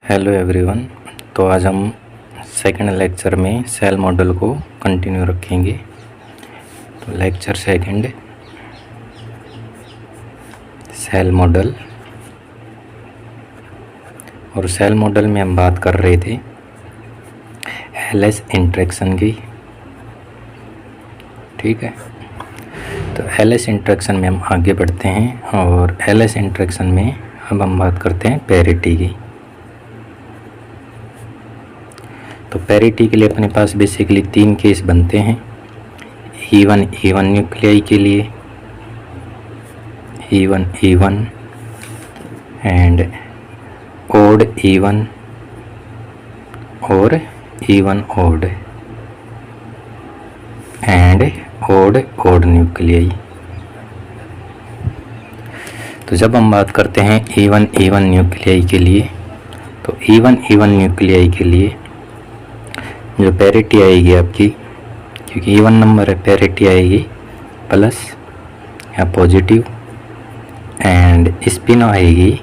Hello everyone. तो आज हम सेकंड लेक्चर में सेल मॉडल को कंटिन्यू रखेंगे। तो लेक्चर सेकंड, सेल मॉडल। और सेल मॉडल में हम बात कर रहे थे एलएस इंटरेक्शन की। ठीक है, तो एलएस इंटरेक्शन में हम आगे बढ़ते हैं और एलएस इंटरेक्शन में अब हम बात करते हैं पैरिटी की। तो पैरिटी के लिए अपने पास बेसिकली 3 केस बनते हैं। E1 न्यूक्लियाई के लिए, E1 एंड ओड E1 और E1 odd and odd nuclei. तो जब हम बात करते हैं E1 न्यूक्लियाई के लिए, तो E1 न्यूक्लियाई के लिए जो पैरिटी आएगी आपकी, क्योंकि E1 नंबर है, पैरिटी आएगी प्लस या पॉजिटिव एंड स्पिन आएगी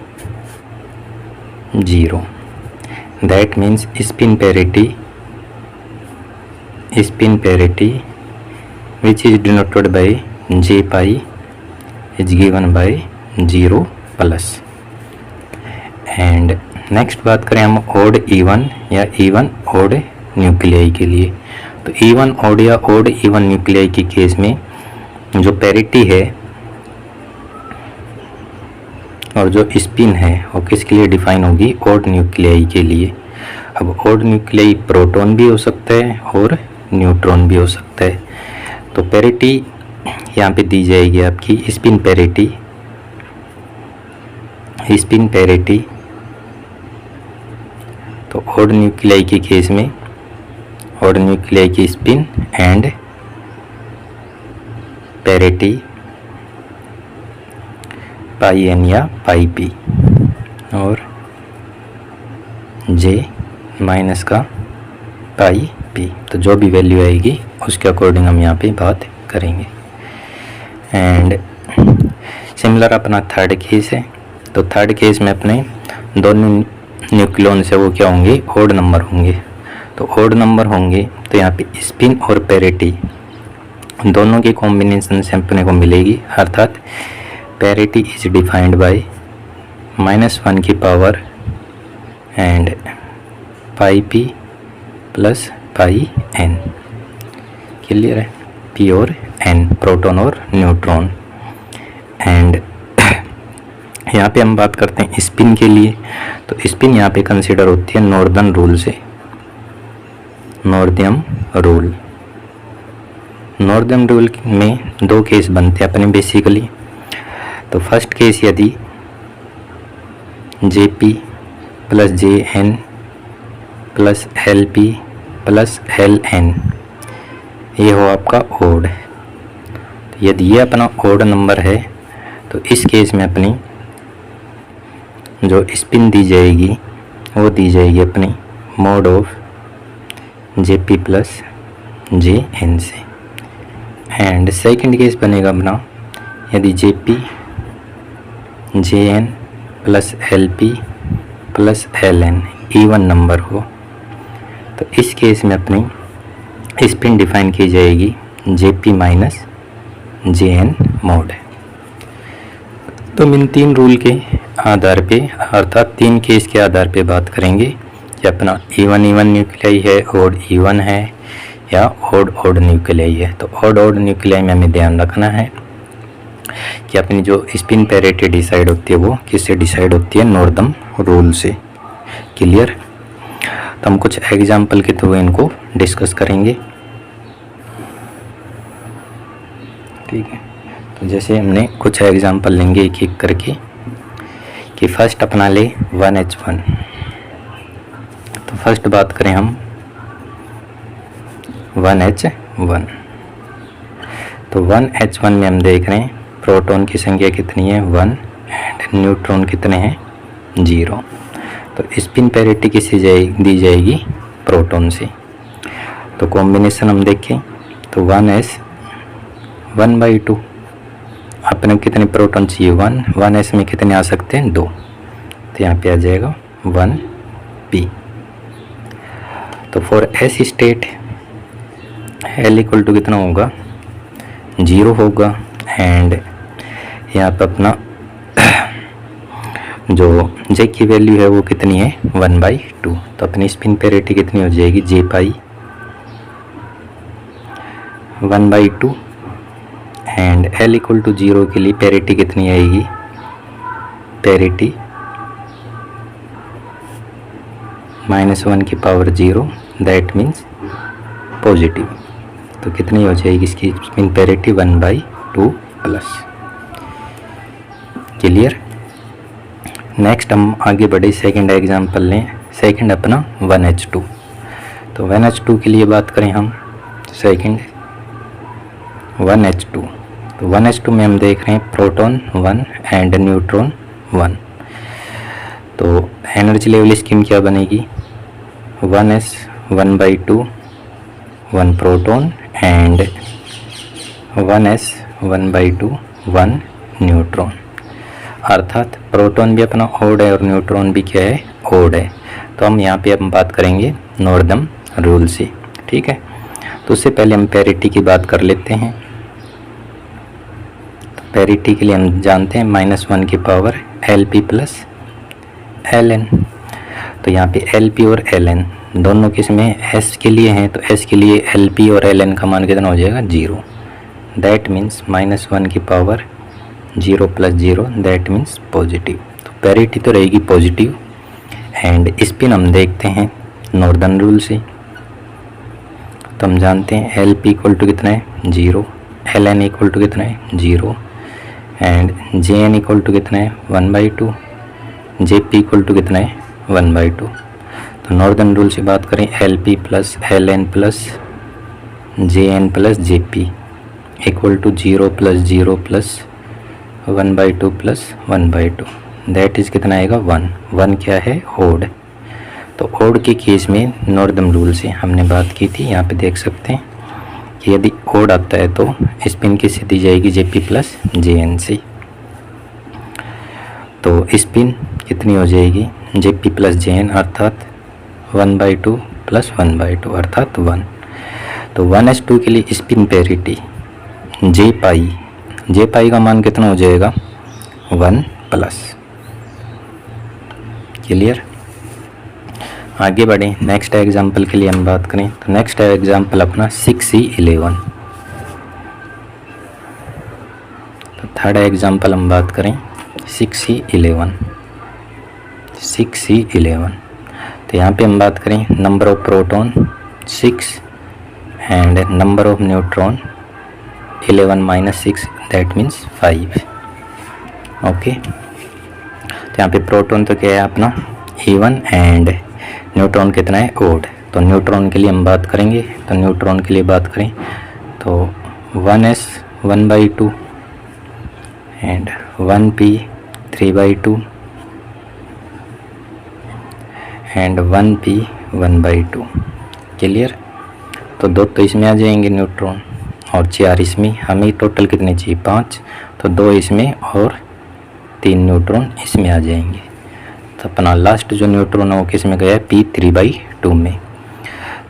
0। That means spin parity which is denoted by J pi is given by 0 plus. And next बात करें हम ओड E1 या E1 ओड न्यूक्लियाई के लिए, तो E1 ओड या ओड E1 न्यूक्लियाई के केस में जो पैरिटी है और जो स्पिन है वो किसके लिए डिफाइन होगी? ओड न्यूक्लियाई के लिए। अब ओड न्यूक्लियाई प्रोटॉन भी हो सकता है और न्यूट्रॉन भी हो सकता है। तो पैरिटी यहाँ पे दी जाएगी आपकी स्पिन पैरिटी। तो ओड न्यूक्लियाई के केस में ओड न्यूक्लियाई की spin and parity pi n या पाई पी और जे माइनस का पाई पी। तो जो भी वैल्यू आएगी उसके अकॉर्डिंग हम यहाँ पे बात करेंगे। एंड सिमिलर अपना थर्ड केस है। तो थर्ड केस में अपने दोनों न्यूक्लियन से वो क्या होंगे? ओड नंबर होंगे। तो ओड नंबर होंगे तो यहाँ पे स्पिन और पैरिटी दोनों के कॉम्बिनेशन से अपने को मिलेगी, अर्थात पैरिटी इज डिफाइंड बाय -1 की power and pi p plus pi n. Clear है? पी और एन, प्रोटॉन और न्यूट्रॉन। एंड यहाँ पे हम बात करते हैं स्पिन के लिए। तो स्पिन यहाँ पे कंसिडर होती है नॉर्दर्न रूल से। नॉर्दर्न रूल में 2 केस बनते हैं अपने बेसिकली। तो फर्स्ट केस यदि Jp plus Jn plus Lp plus Ln ये हो आपका ओड। तो यदि ये अपना ओड नंबर है तो इस केस में अपनी जो स्पिन दी जाएगी वो दी जाएगी अपनी mode of Jp plus Jn से। एंड सेकंड केस बनेगा अपना यदि Jp Jn plus Lp plus Ln E1 number हो, तो इस केस में अपनी स्पिन डिफाइन की जाएगी Jp माइनस Jn मोड। तो इन 3 रूल के आधार पे, अर्थात 3 केस के आधार पे बात करेंगे कि अपना E1 न्यूक्लियाई है, ओड E1 है या ओड न्यूक्लियाई है। तो ओड न्यूक्लियाई में हमें ध्यान रखना है कि अपनी जो स्पिन पैरिटी डिसाइड होती है वो किससे डिसाइड होती है? नॉर्दर्न रूल से। क्लियर? तो हम कुछ एग्जाम्पल के थ्रू इनको डिस्कस करेंगे। ठीक है, तो जैसे हमने कुछ एग्जाम्पल लेंगे एक एक करके कि फर्स्ट अपना ले 1H1। तो फर्स्ट बात करें हम 1H1। तो 1H1 में हम देख रहे हैं प्रोटॉन की संख्या कितनी है? 1 एंड न्यूट्रॉन कितने हैं? 0। तो स्पिन पैरिटी किससे दी जाएगी? प्रोटॉन से। तो कॉम्बिनेशन हम देखें तो 1s 1/2 अपने कितने प्रोटॉन चाहिए? 1 1s में कितने आ सकते हैं? 2। तो यहाँ पे आ जाएगा 1 P। तो for s state L equal to कितना होगा, 0 होगा। एंड यहाँ पर अपना जो J की वैल्यू है वो कितनी है, 1/2। तो अपनी स्पिन पेरिटी कितनी हो जाएगी, J pi 1/2। And L equal to 0 के लिए पेरिटी कितनी आएगी, पेरिटी -1 की पावर 0, दैट मीन्स पॉजिटिव। तो कितनी हो जाएगी इसकी spin parity, 1/2 plus. Clear. Next हम आगे बढ़े, सेकंड एग्जांपल लें। सेकंड अपना 1H2। तो 1H2 के लिए बात करें हम, सेकंड 1H2। तो 1H2 में हम देख रहे हैं प्रोटॉन 1 एंड न्यूट्रॉन 1। तो एनर्जी लेवल स्कीम क्या बनेगी, 1s 1/2 1 proton and 1s 1/2 1 neutron. अर्थात प्रोटॉन भी अपना ओड है और न्यूट्रॉन भी क्या है, ओड है। तो हम यहाँ पे हम बात करेंगे नॉर्दम रूल से, ठीक है। तो उससे पहले हम पेरिटी की बात कर लेते हैं। तो पेरिटी के लिए हम जानते हैं -1 की पावर Lp प्लस Ln। तो यहाँ पे Lp और Ln दोनों किसमें, S के लिए हैं। तो S के लिए Lp और Ln का मान कितना हो जाएगा, 0। दैट मीन्स -1 की power 0 plus 0, that means positive. तो पेरिटी तो रहेगी पॉजिटिव। एंड स्पिन हम देखते हैं नॉर्दर्न रूल से। तो हम जानते हैं Lp इक्वल टू कितना है, 0, Ln इक्वल टू कितना है, 0 एंड Jn इक्वल टू कितना है, 1/2, Jp इक्वल टू कितना है, 1/2। तो नॉर्दर्न रूल से बात करें, Lp plus Ln plus Jn plus Jp equal to 0 plus 0 plus 1/2 plus 1/2, that is कितना आएगा, 1। 1 क्या है, ओड। तो ओड के केस में नॉर्दर्न रूल से हमने बात की थी, यहाँ पे देख सकते हैं कि यदि ओड आता है तो स्पिन किससे दी जाएगी, Jp प्लस Jn से। तो स्पिन कितनी हो जाएगी, Jp प्लस Jn अर्थात 1/2 प्लस 1/2 अर्थात 1। तो 1H2 के लिए स्पिन पेरिटी J पाई का मान कितना हो जाएगा, 1 प्लस। क्लियर। आगे बढ़ें, नेक्स्ट एग्जांपल के लिए हम बात करें। तो नेक्स्ट एग्जांपल अपना 6C11। तो थर्ड एग्जांपल हम बात करें 6C11। तो यहाँ पे हम बात करें number of proton 6 and number of neutron 11 - 6, that means 5। Okay. तो यहाँ पे प्रोटॉन तो क्या है अपना E1 एंड न्यूट्रॉन कितना है, ओड। तो न्यूट्रॉन के लिए हम बात करेंगे। तो न्यूट्रॉन के लिए बात करें तो 1s 1/2 and 1p 3/2 and 1p 1/2। Clear. तो 2 तो इसमें आ जाएंगे न्यूट्रॉन और 4 इसमें। हमें टोटल कितने चाहिए, 5। तो 2 इसमें और 3 न्यूट्रॉन इसमें आ जाएंगे। तो अपना लास्ट जो न्यूट्रॉन है वो किस में गया है, p 3/2 में।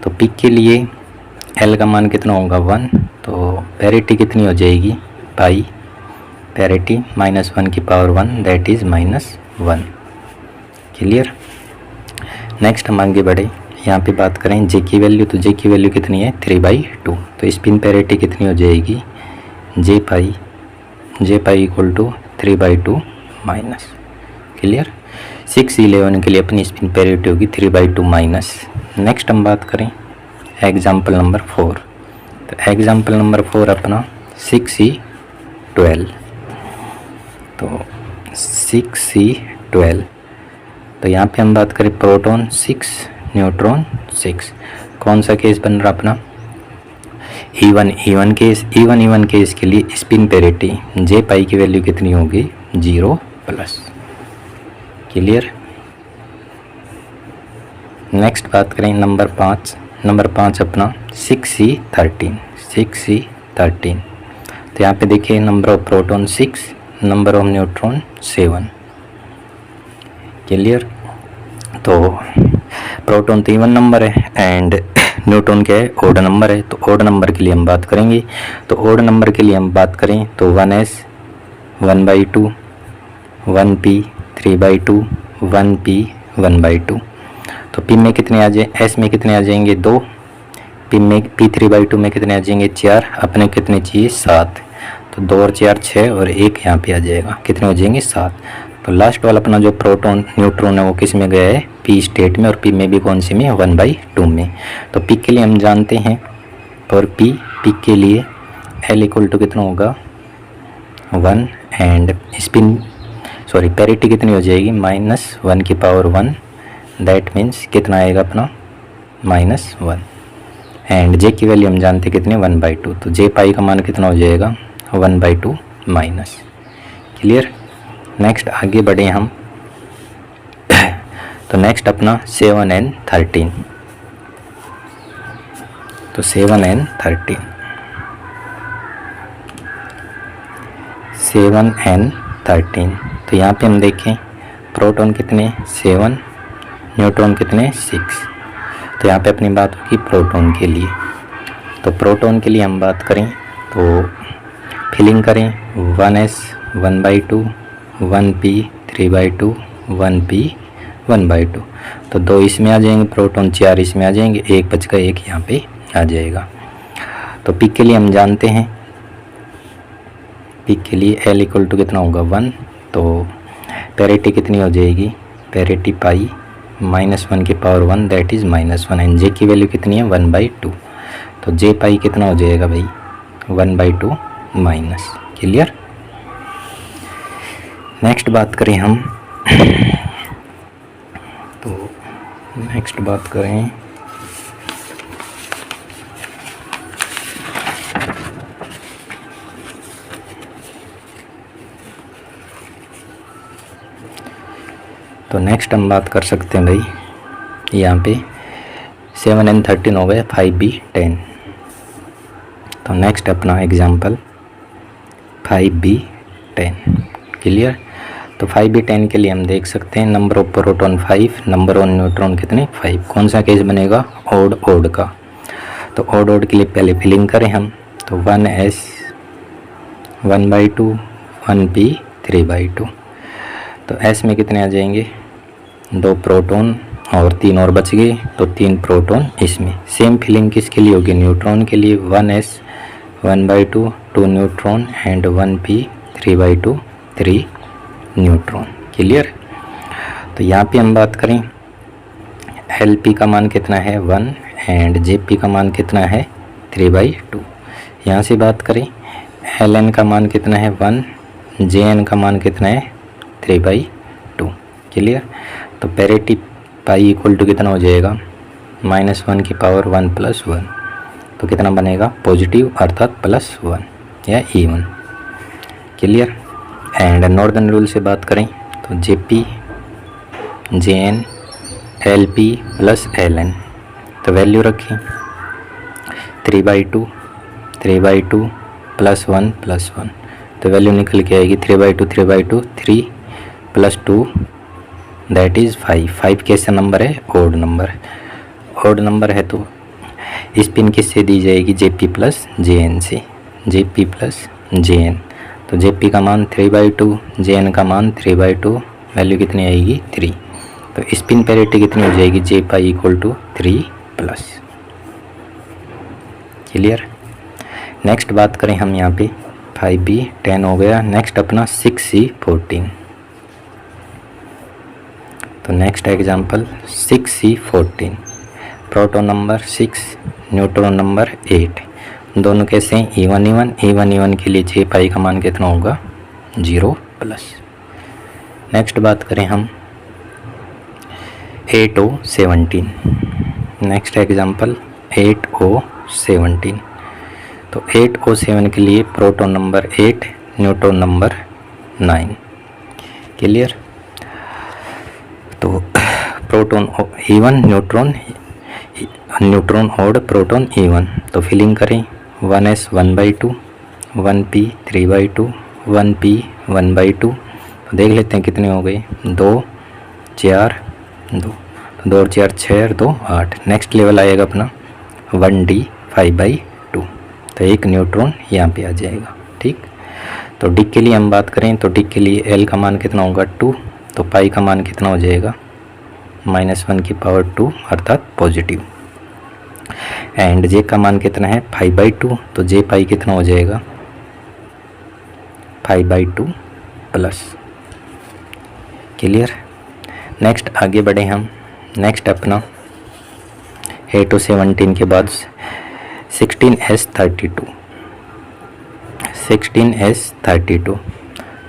तो p के लिए L का मान कितना होगा, 1। तो पेरिटी कितनी हो जाएगी, पाई पेरिटी -1 की power 1, that is -1। Clear. Next हम आगे बढ़े, यहाँ पे बात करें J की वैल्यू। तो J की वैल्यू कितनी है, 3/2। तो स्पिन पेरिटी कितनी हो जाएगी, J pi equal to 3/2 minus. Clear. 6C11 के लिए अपनी स्पिन पेरिटी होगी 3/2 माइनस। नेक्स्ट हम बात करें एग्जाम्पल नंबर 4। तो एग्जाम्पल नंबर 4 अपना 6C12। तो 6C12। तो यहाँ पे हम बात करें प्रोटॉन 6 न्यूट्रॉन 6। कौन सा केस बन रहा अपना, E1 केस के लिए स्पिन पेरिटी J पाई की वैल्यू कितनी होगी, 0 प्लस। क्लियर। नेक्स्ट बात करें नंबर 5 अपना 6C13। तो यहाँ पे देखिए number of proton 6, number of neutron 7। Clear. तो प्रोटॉन तो इवन नंबर है एंड न्यूट्रॉन क्या है, ओड नंबर है। तो ओड नंबर के लिए हम बात करेंगे। तो ओड नंबर के लिए हम बात करें तो 1s 1/2, 1p 3/2, 1p 1/2। तो p में कितने आ जाए, s में कितने आ जाएंगे 2, p में p 3/2 में कितने आ जाएंगे 4, अपने कितने चाहिए 7। तो 2 और 4 6 और 1 यहाँ पे आ जाएगा, कितने हो जाएंगे 7। तो लास्ट वाला अपना जो प्रोटॉन न्यूट्रॉन है वो किस में गया है, p स्टेट में, और p में भी कौन सी में 1/2 में। तो p के लिए हम जानते हैं और p के लिए L इक्वल टू कितना होगा 1 एंड स्पिन पेरिटी कितनी हो जाएगी -1 दैट मीन्स कितना आएगा अपना -1 एंड j की वैल्यू हम जानते कितने 1/2। तो j पाई का मान कितना हो जाएगा 1/2 माइनस। क्लियर। नेक्स्ट आगे बढ़े हम। तो नेक्स्ट अपना 7n13। तो 7n13 तो यहाँ पे हम देखें प्रोटॉन कितने 7, न्यूट्रॉन कितने 6। तो यहाँ पे अपनी बात होगी प्रोटॉन के लिए। तो प्रोटॉन के लिए हम बात करें तो फिलिंग करें 1s 1/2, 1p 3/2, 1p 1/2। तो 2 इसमें आ जाएंगे प्रोटॉन, 4 इसमें आ जाएंगे, 1 बच का 1 यहाँ पे आ जाएगा। तो p के लिए हम जानते हैं, p के लिए L इक्वल टू कितना होगा 1। तो पैरिटी कितनी हो जाएगी, पैरिटी पाई -1 की power 1 that is -1 and j की वैल्यू कितनी है 1/2। तो j पाई कितना हो जाएगा भाई 1/2 माइनस। क्लियर। नेक्स्ट बात करें हम। तो नेक्स्ट बात करें तो नेक्स्ट हम बात कर सकते हैं भाई यहाँ पे 7n13 हो गया 5b10। तो नेक्स्ट अपना एग्जांपल 5b10। क्लियर। तो 5b10 के लिए हम देख सकते हैं number of proton 5, number of neutron कितने 5। कौन सा केस बनेगा ओड का। तो ओड के लिए पहले फिलिंग करें हम। तो 1s 1/2, 1p 3/2। तो s में कितने आ जाएंगे 2 प्रोटॉन और 3 और बच गए, तो 3 प्रोटॉन इसमें। सेम फिलिंग किसके लिए होगी न्यूट्रॉन के लिए 1s 1/2, 2 neutron and 1p 3/2, 3 neutron. Clear. तो यहाँ पे हम बात करें LP का मान कितना है 1 एंड JP का मान कितना है 3/2। यहाँ से बात करें LN का मान कितना है 1, JN का मान कितना है 3/2। क्लियर। तो पैरिटी पाई इक्वल टू कितना हो जाएगा -1 की पावर 1 + 1। तो कितना बनेगा पॉजिटिव अर्थात +1 या even. Clear. And northern rule से बात करें तो JP JN LP + LN। तो वैल्यू रखें 3/2 +1 +1। तो वैल्यू निकल के आएगी 3/2 3 + 2 दैट इज़ 5। 5 कैसा नंबर है ओड नंबर है। तो स्पिन किससे दी जाएगी JP + JN से, JP + JN। तो JP का मान 3/2, JN का मान 3/2, वैल्यू कितनी आएगी 3। तो स्पिन पैरिटी कितनी हो जाएगी J पाई = 3+। क्लियर। नेक्स्ट बात करें हम यहाँ पे 5b10 हो गया। नेक्स्ट अपना 6c14। तो next example 6c14। Proton number 6, neutron number 8। दोनों कैसे हैं इवन के लिए J पाई का मान कितना होगा 0+। नेक्स्ट बात करें हम 8o17। Next example 8o17। तो 8o7 के लिए proton number 8, neutron number 9। Clear. तो proton even, neutron odd, proton even. तो फिलिंग करें 1s 1/2, 1p 3/2, 1p 1/2। तो देख लेते हैं कितने हो गए 2 4 2। तो 2 और 4 6 और 2 8। नेक्स्ट लेवल आएगा अपना 1d 5/2। तो एक न्यूट्रॉन यहाँ पे आ जाएगा। ठीक, तो डी के लिए हम बात करें तो डी के लिए एल का मान कितना होगा 2, तो पाई का मान कितना हो जाएगा -1/2 अर्थात पॉजिटिव। एंड जे का मान कितना है 5/2, तो जे पाई कितना हो जाएगा 5/2 प्लस। क्लियर। नेक्स्ट आगे बढ़े हम। नेक्स्ट अपना 8 to 17 के बाद 16s32। 16s32,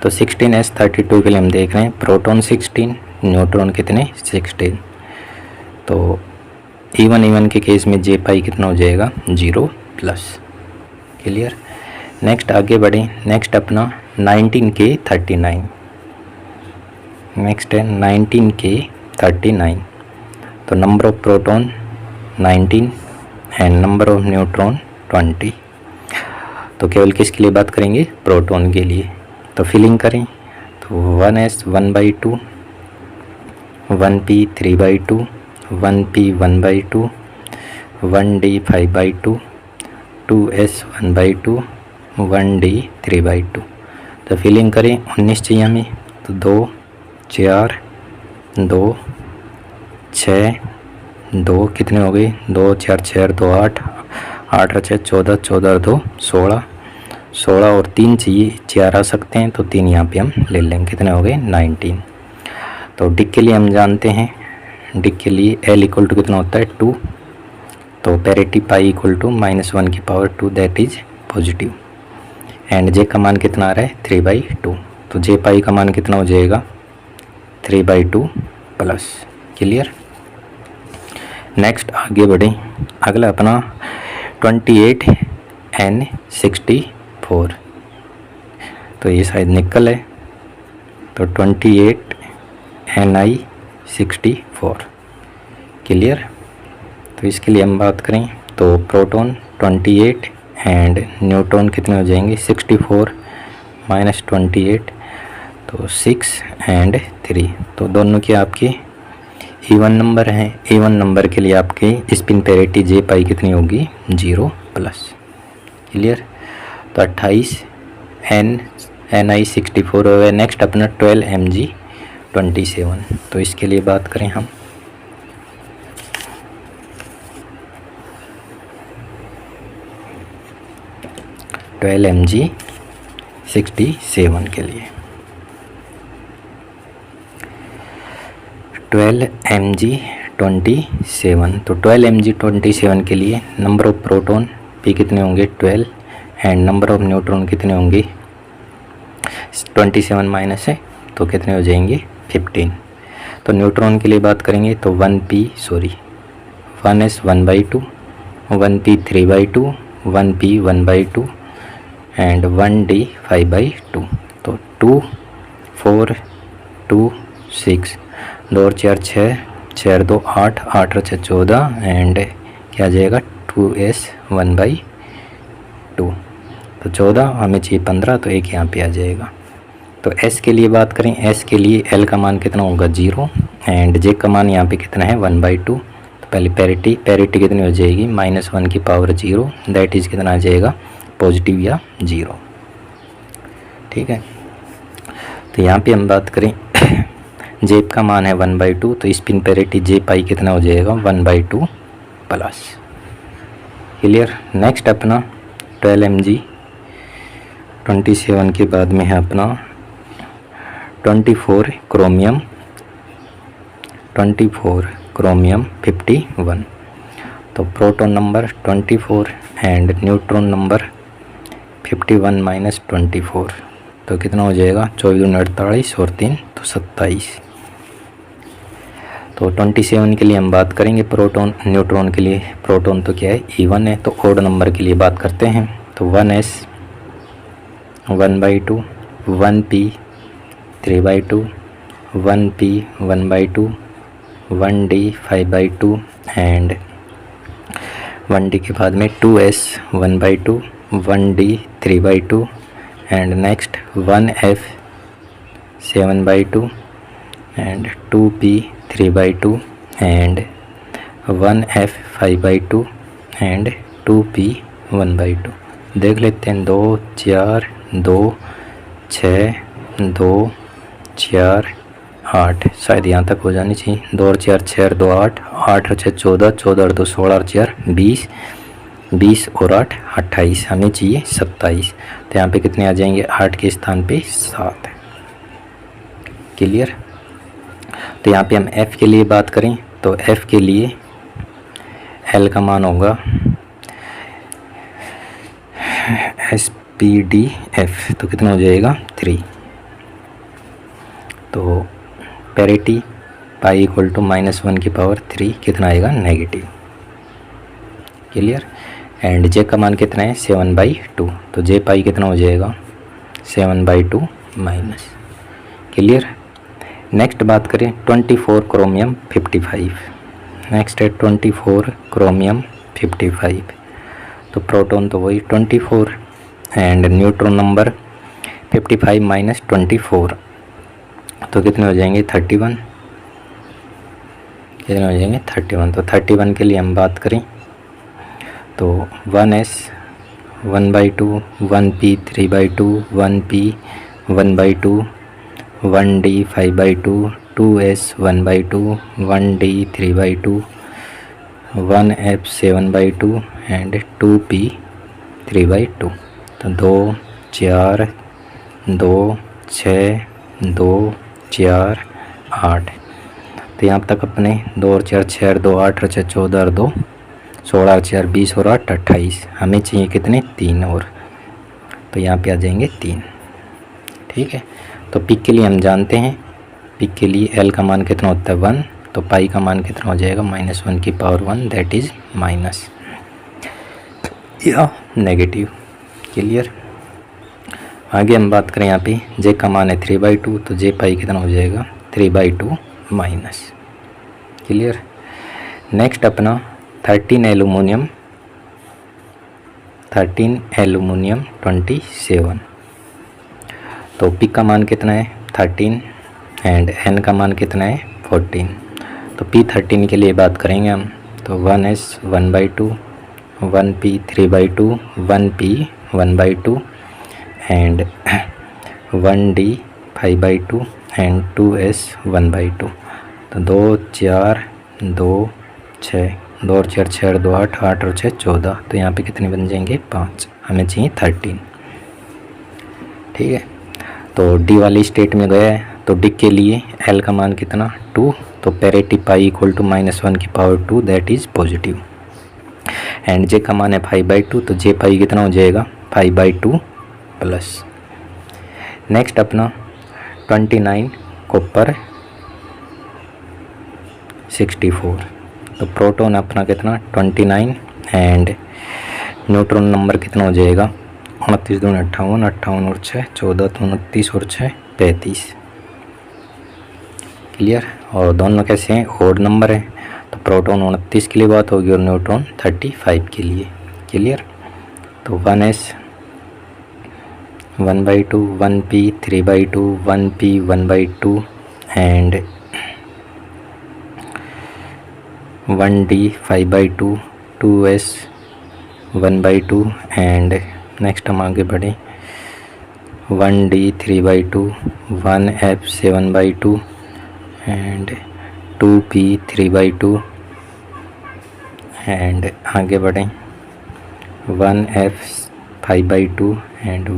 तो 16s32 के लिए हम देख रहे हैं प्रोटॉन 16, न्यूट्रॉन कितने 16। तो इवन के केस में जे पाई कितना हो जाएगा 0 प्लस। क्लियर। नेक्स्ट आगे बढ़े। नेक्स्ट अपना 19k39। नेक्स्ट है 19k39। तो number of proton 19 and number of neutron 20। तो केवल किसके लिए बात करेंगे प्रोटॉन के लिए। तो फिलिंग करें तो 1s 1/2, 1p 3/2, 1p 1/2, 1d 5/2, 2s 1/2, 1d 3/2। तो फिलिंग करें 19 चाहिए हमें, तो 2 4 2 6 2 कितने हो गए 2 4 6 और 2 8, 8 और 6 14, 14 और 2 16, 16 और 3 चाहिए 4 आ सकते हैं, तो 3 यहाँ पे हम ले लेंगे। कितने हो गए 19। तो डी के लिए हम जानते हैं, डी के लिए एल इक्वल टू कितना होता है 2, तो parity pi equal to -1/2 that is positive. And J का मान कितना आ रहा है 3/2, तो जे पाई का मान कितना हो जाएगा 3/2 प्लस। क्लियर। नेक्स्ट आगे बढ़ें। अगला अपना 28N64, तो ये शायद निकल है, तो 28Ni64। क्लियर। तो इसके लिए हम बात करें तो प्रोटॉन 28 एंड न्यूट्रॉन कितने हो जाएंगे 64 -28, तो 6 एंड 3। तो दोनों के आपके इवन नंबर हैं। इवन नंबर के लिए आपके स्पिन पैरिटी जे पाई कितनी होगी 0 प्लस। क्लियर। तो 28Ni64 हो गया। नेक्स्ट अपना 12Mg27, तो इसके लिए बात करें हम MG67 के लिए 12Mg27। तो 12Mg27 के लिए नंबर ऑफ प्रोटॉन P कितने होंगे 12 एंड नंबर ऑफ न्यूट्रॉन कितने होंगे 27 माइनस है, तो कितने हो जाएंगे 15। तो न्यूट्रॉन के लिए बात करेंगे तो 1s 1/2, 1p 3/2, 1p 1/2 and 1d 5/2। तो 2 4 2 6, 2 और 4 6, 6 और 2 8, 8 और 6 14 एंड क्या आ जाएगा 2s 1/2। तो 14 हमें चाहिए 15, तो एक यहाँ पे आ जाएगा। तो s के लिए बात करें, s के लिए l का मान कितना होगा 0 एंड j का मान यहाँ पे कितना है 1/2। तो पहले पैरिटी कितनी हो जाएगी -1/0 दैट इज कितना आ जाएगा पॉजिटिव या 0। ठीक है। तो यहाँ पे हम बात करें j का मान है 1/2, तो स्पिन पैरिटी j पाई कितना हो जाएगा 1/2 प्लस। क्लियर। नेक्स्ट अपना 12Mg27 के बाद में है अपना 24 क्रोमियम 51। तो proton number 24 and neutron number 51 - 24, तो कितना हो जाएगा 24 दूनी 48 और 3 तो 27। तो 27 के लिए हम बात करेंगे प्रोटॉन। न्यूट्रॉन के लिए प्रोटॉन तो क्या है इवन है, तो ओड नंबर के लिए बात करते हैं तो 1s 1/2, 1p 3/2, 1p 1/2, 1d 5/2 and 1d के बाद में 2s 1/2, 1d 3/2 and next 1f 7/2 and 2p 3/2 and 1F 5/2 and 2P 1/2। देख लेते हैं 2 4 2 6 2 4 8, शायद यहाँ तक हो जानी चाहिए। 2 और 4 6 और 2 8, 8 और 6 14, 14 और 2 16 और 4 20, 20 और 8 28, हमें चाहिए 27। तो यहाँ पे कितने आ जाएंगे, 8 के स्थान पे 7। क्लियर। तो यहाँ पे हम f के लिए बात करें तो f के लिए l का मान होगा SPDF, तो कितना हो जाएगा 3। तो पैरिटी पाई इक्वल टू -1/3 कितना आएगा, नेगेटिव। क्लियर। एंड जे का मान कितना है 7/2, तो जे पाई कितना हो जाएगा 7/2 माइनस। क्लियर। नेक्स्ट बात करें 24 क्रोमियम 55। नेक्स्ट है 24 क्रोमियम 55। तो प्रोटॉन तो वही 24 एंड न्यूट्रॉन नंबर 55 माइनस 24, तो कितने हो जाएंगे 31। कितने हो जाएंगे 31। तो 31 के लिए हम बात करें तो 1s 1/2, 1p 3/2, 1p 1/2, 1d 5/2, 2s 1/2, 1d 3/2, 1f 7/2 and 2p 3/2। तो 2 4 2 6 2 4 8। तो यहाँ तक अपने 2 और 4 6 और 2 8 और 6 14 और 2 16 और 4 20 और 8 28, हमें चाहिए कितने 3 और, तो यहाँ पे आ जाएंगे 3। ठीक है। तो पिक के लिए हम जानते हैं, पिक के लिए l का मान कितना होता है 1, तो पाई का मान कितना हो जाएगा -1/1, दैट इज़ माइनस या नेगेटिव। क्लियर। आगे हम बात करें यहाँ पे जे का मान है 3/2, तो जे पाई कितना हो जाएगा 3/2 माइनस। क्लियर। नेक्स्ट अपना 13 एलुमिनियम 27। तो पी का मान कितना है 13 एंड एन का मान कितना है 14। तो P13 के लिए बात करेंगे हम तो 1s 1/2, 1p 3/2, 1p 1/2 and 1d 5/2 and 2s 1/2। तो 2 4 2 6, 2 और 4 6 और 2 8, 8 और 6 14, तो यहाँ पे कितने बन जाएंगे 5, हमें चाहिए 13। ठीक है। तो डी वाली स्टेट में गया है, तो डी के लिए एल का मान कितना 2, तो parity pi equal to -1/2, that is positive. And J का मान है 5/2, तो जे पाई कितना हो जाएगा 5/2 प्लस। नेक्स्ट अपना 29 कॉपर 64। तो प्रोटॉन अपना कितना 29 एंड न्यूट्रॉन नंबर कितना हो जाएगा 29 दूनी 58, 58 और 6 14, 29 और 6 35। क्लियर। और दोनों कैसे हैं ओड नंबर है, तो प्रोटॉन 29 के लिए बात होगी और न्यूट्रॉन 35 के लिए। क्लियर। तो 1s 1/2, 1p 3/2, 1p 1/2 and 1d 5/2, 2s 1/2 and next हम आगे बढ़े 1d 3/2, 1f 7/2 and 2p 3/2 and आगे बढ़ें 1f 5/2 एंड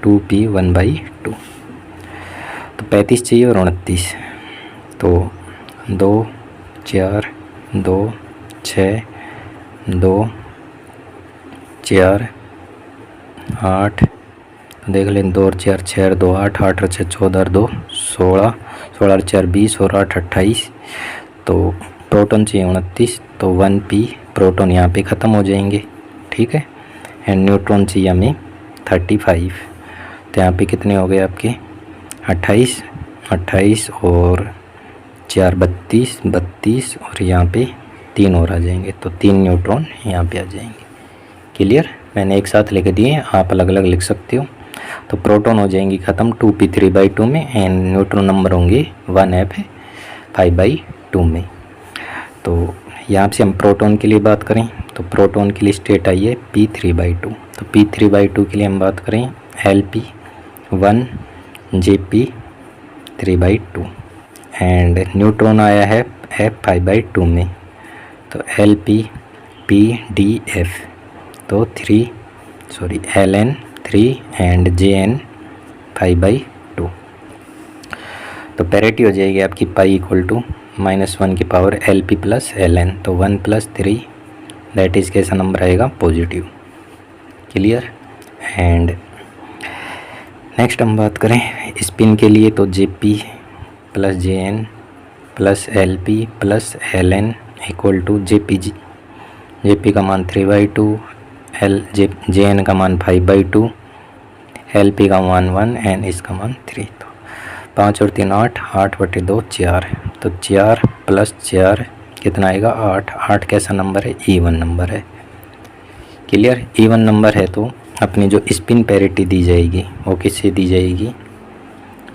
2p 1/2। तो 35 चाहिए और 29। तो 2 4 2 6 2 4 8, देख लें 2 और 4 6 और 2 8, 8 और 6 14 और 2 16, 16 और 4 20 और 8 28। तो प्रोटॉन चाहिए 29, तो 1p प्रोटॉन यहाँ पे ख़त्म हो जाएंगे। ठीक है। एंड न्यूट्रॉन चाहिए हमें 35, तो यहाँ पे कितने हो गए आपके 28, 28 और 4 32, 32 और यहाँ पे 3 और आ जाएंगे, तो 3 न्यूट्रॉन यहाँ पे आ जाएंगे। क्लियर। मैंने एक साथ लिख दिए, आप अलग अलग लिख सकते हो। तो प्रोटॉन हो जाएंगी ख़त्म 2p 3/2 में एंड न्यूट्रॉन नंबर होंगे 1f है, 5/2 में। तो यहाँ से हम प्रोटॉन के लिए बात करें तो प्रोटॉन के लिए स्टेट आई है P3/2। तो P3/2 के लिए हम बात करें Lp1 Jp3/2 एंड न्यूट्रॉन आया है F5/2 में, तो LpPdF, तो Ln3 एंड Jn5/2। तो पैरिटी हो जाएगी आपकी पाई इक्वल टू -1 की पावर Lp प्लस Ln, तो 1 + 3 दैट इज़ कैसा नंबर आएगा पॉजिटिव। क्लियर। एंड नेक्स्ट हम बात करें स्पिन के लिए तो Jp plus Jn plus Lp plus Ln equal to Jp का मान 3/2, Jn का मान 5/2, Lp का मान 1 एंड इसका मान 3। तो 5 और 3 8, 8/2 4, तो 4 + 4 कितना आएगा 8। 8 कैसा नंबर है इवन नंबर है। क्लियर। इवन नंबर है तो अपनी जो स्पिन पैरिटी दी जाएगी वो किससे दी जाएगी,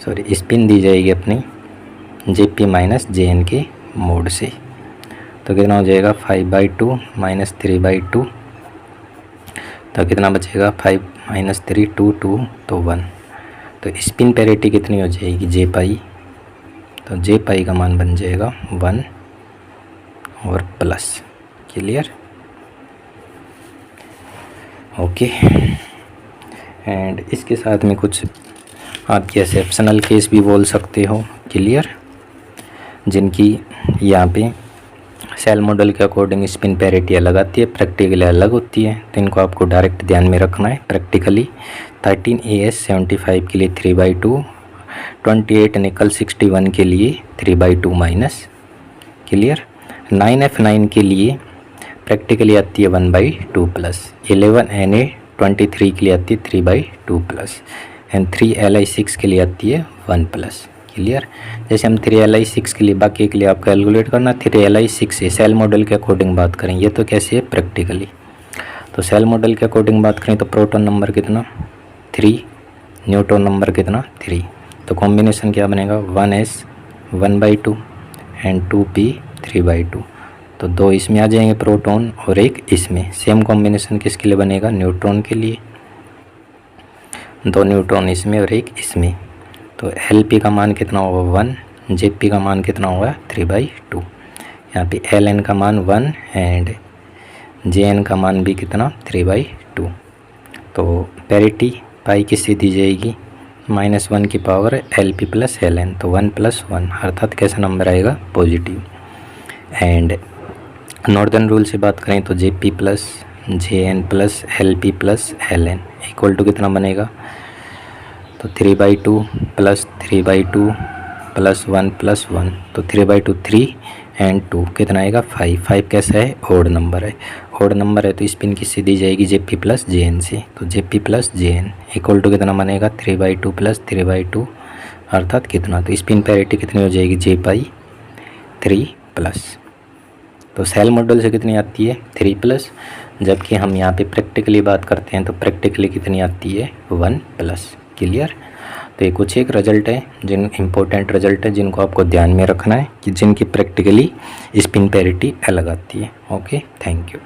सॉरी स्पिन दी जाएगी अपनी Jp माइनस Jn के मोड से। तो कितना हो जाएगा 5/2 - 3/2, तो कितना बचेगा 5 - 3 2 2, तो 1। तो स्पिन पैरिटी कितनी हो जाएगी Jπ, तो Jπ का मान बन जाएगा 1 और प्लस। क्लियर। ओके। एंड इसके साथ में कुछ आपके एक्सेप्शनल केस भी बोल सकते हो। क्लियर। जिनकी यहाँ पे सेल मॉडल के अकॉर्डिंग स्पिन पैरिटी अलग आती है, प्रैक्टिकली अलग होती है, तो इनको आपको डायरेक्ट ध्यान में रखना है। प्रैक्टिकली 13 AS75 के लिए 3/2, 28 निकल 61 के लिए 3/2 माइनस। क्लियर। 9F9 के लिए प्रैक्टिकली आती है 1/2 प्लस, 11 Na23 के लिए आती है 3/2 प्लस एंड 3Li6 के लिए आती है 1 प्लस। क्लियर। जैसे हम 3Li6 के लिए, बाकी के लिए आप कैलकुलेट करना 3Li6 से सेल मॉडल के अकॉर्डिंग बात करें। ये तो कैसे है प्रैक्टिकली, तो सेल मॉडल के अकॉर्डिंग बात करें तो प्रोटॉन नंबर कितना 3, न्यूट्रॉन नंबर कितना 3, तो कॉम्बिनेशन क्या बनेगा 1s 1/2 एंड 2p 3/2। तो 2 इसमें आ जाएंगे प्रोटॉन और 1 इसमें। सेम कॉम्बिनेशन किसके लिए बनेगा न्यूट्रॉन के लिए, 2 न्यूट्रॉन इसमें और 1 इसमें। तो Lp का मान कितना होगा 1, Jp का मान कितना होगा 3/2। यहाँ पे Ln का मान 1 एंड Jn का मान भी कितना 3/2। तो पैरिटी पाई किससे दी जाएगी -1 की पावर Lp प्लस Ln, तो 1 + 1 अर्थात कैसा नंबर आएगा पॉजिटिव। एंड नॉर्दर्न रूल से बात करें तो Jp plus Jn plus Lp plus Ln equal to कितना बनेगा, तो 3/2 प्लस 3/2 प्लस 1 + 1, तो 3/2 3 एंड 2 कितना आएगा 5। 5 कैसा है ओड नंबर है। ओड नंबर है तो स्पिन किससे दी जाएगी Jp प्लस Jn से, तो Jp plus Jn equal to कितना बनेगा 3/2 प्लस 3/2 अर्थात कितना, तो स्पिन पैरिटी कितनी हो जाएगी Jπ 3+। तो सेल मॉडल से कितनी आती है 3+, जबकि हम यहाँ पे प्रैक्टिकली बात करते हैं तो प्रैक्टिकली कितनी आती है 1+। क्लियर। तो ये कुछ एक रिजल्ट है जिन इम्पोर्टेंट रिजल्ट है जिनको आपको ध्यान में रखना है कि जिनकी प्रैक्टिकली स्पिन पैरिटी अलग आती है। Okay, thank you.